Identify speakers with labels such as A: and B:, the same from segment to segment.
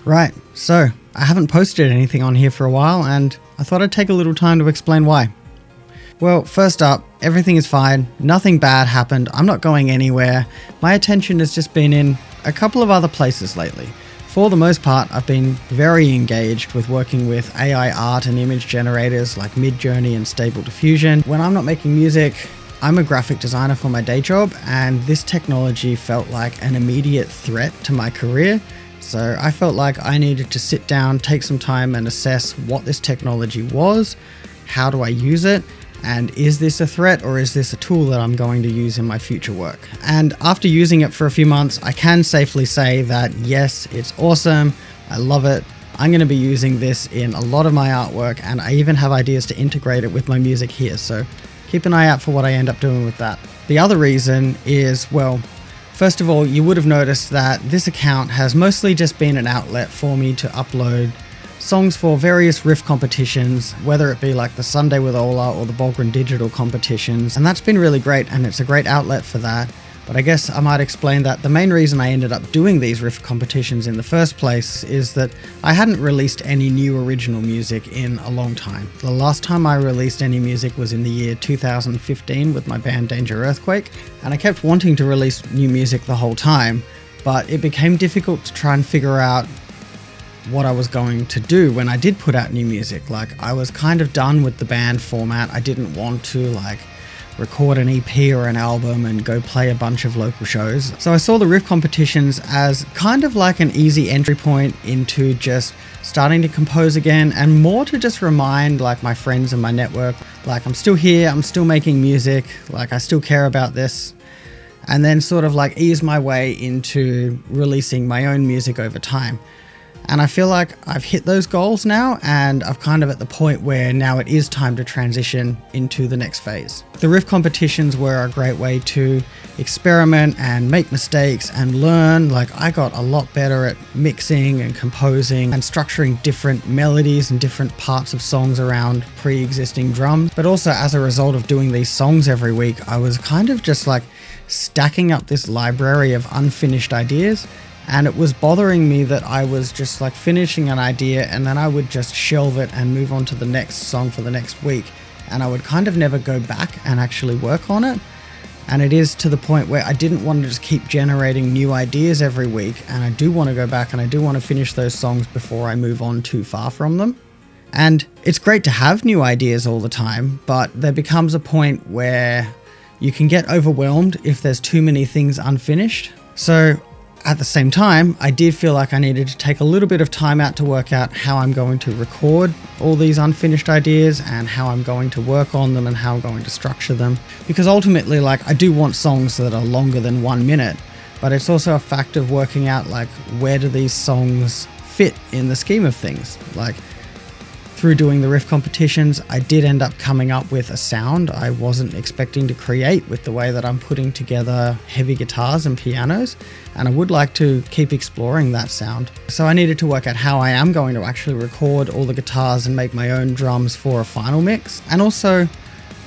A: Right, so I haven't posted anything on here for a while and I thought I'd take a little time to explain why. Well, first up, everything is fine, nothing bad happened, I'm not going anywhere. My attention has just been in a couple of other places lately. For the most part, I've been very engaged with working with AI art and image generators like Midjourney and Stable Diffusion. When I'm not making music, I'm a graphic designer for my day job, and this technology felt like an immediate threat to my career. So I felt like I needed to sit down, take some time and assess what this technology was, how do I use it, and is this a threat or is this a tool that I'm going to use in my future work? And after using it for a few months, I can safely say that yes, it's awesome, I love it. I'm going to be using this in a lot of my artwork, and I even have ideas to integrate it with my music here, so keep an eye out for what I end up doing with that. The other reason is, well, first of all, you would have noticed that this account has mostly just been an outlet for me to upload songs for various riff competitions, whether it be like the Sunday with Ola or the Bogren Digital competitions, and that's been really great and it's a great outlet for that. But I guess I might explain that the main reason I ended up doing these riff competitions in the first place is that I hadn't released any new original music in a long time. The last time I released any music was in the year 2015 with my band Danger Earthquake, and I kept wanting to release new music the whole time, but it became difficult to try and figure out what I was going to do when I did put out new music. Like, I was kind of done with the band format. I didn't want to like record an EP or an album and go play a bunch of local shows. So I saw the riff competitions as kind of like an easy entry point into just starting to compose again, and more to just remind like my friends and my network, like I'm still here, I'm still making music, like I still care about this, and then sort of like ease my way into releasing my own music over time. And I feel like I've hit those goals now, and I've kind of at the point where now it is time to transition into the next phase. The riff competitions were a great way to experiment and make mistakes and learn. Like, I got a lot better at mixing and composing and structuring different melodies and different parts of songs around pre-existing drums. But also, as a result of doing these songs every week, I was kind of just like stacking up this library of unfinished ideas. And it was bothering me that I was just like finishing an idea and then I would just shelve it and move on to the next song for the next week. And I would kind of never go back and actually work on it. And it is to the point where I didn't want to just keep generating new ideas every week. And I do want to go back and I do want to finish those songs before I move on too far from them. And it's great to have new ideas all the time, but there becomes a point where you can get overwhelmed if there's too many things unfinished. So at the same time, I did feel like I needed to take a little bit of time out to work out how I'm going to record all these unfinished ideas and how I'm going to work on them and how I'm going to structure them. Because ultimately, like, I do want songs that are longer than 1 minute, but it's also a fact of working out like where do these songs fit in the scheme of things. Like, through doing the riff competitions, I did end up coming up with a sound I wasn't expecting to create with the way that I'm putting together heavy guitars and pianos, and I would like to keep exploring that sound. So I needed to work out how I am going to actually record all the guitars and make my own drums for a final mix, and also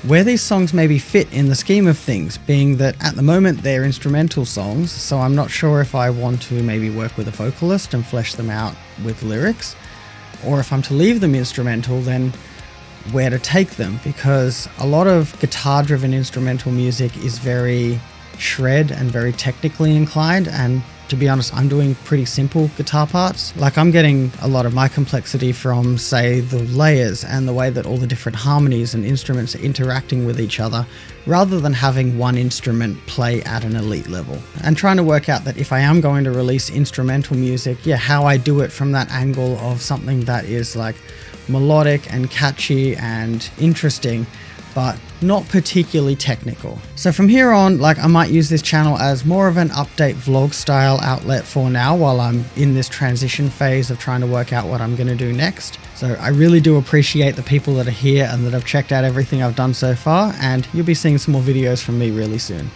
A: where these songs maybe fit in the scheme of things, being that at the moment they're instrumental songs, so I'm not sure if I want to maybe work with a vocalist and flesh them out with lyrics, or if I'm to leave them instrumental, then where to take them, because a lot of guitar-driven instrumental music is very shred and very technically inclined, and to be honest, I'm doing pretty simple guitar parts. Like, I'm getting a lot of my complexity from, say, the layers and the way that all the different harmonies and instruments are interacting with each other, rather than having one instrument play at an elite level. And trying to work out that if I am going to release instrumental music, how I do it from that angle of something that is like melodic and catchy and interesting, but not particularly technical. So from here on, like, I might use this channel as more of an update vlog style outlet for now, while I'm in this transition phase of trying to work out what I'm going to do next. So I really do appreciate the people that are here and that have checked out everything I've done so far, and you'll be seeing some more videos from me really soon.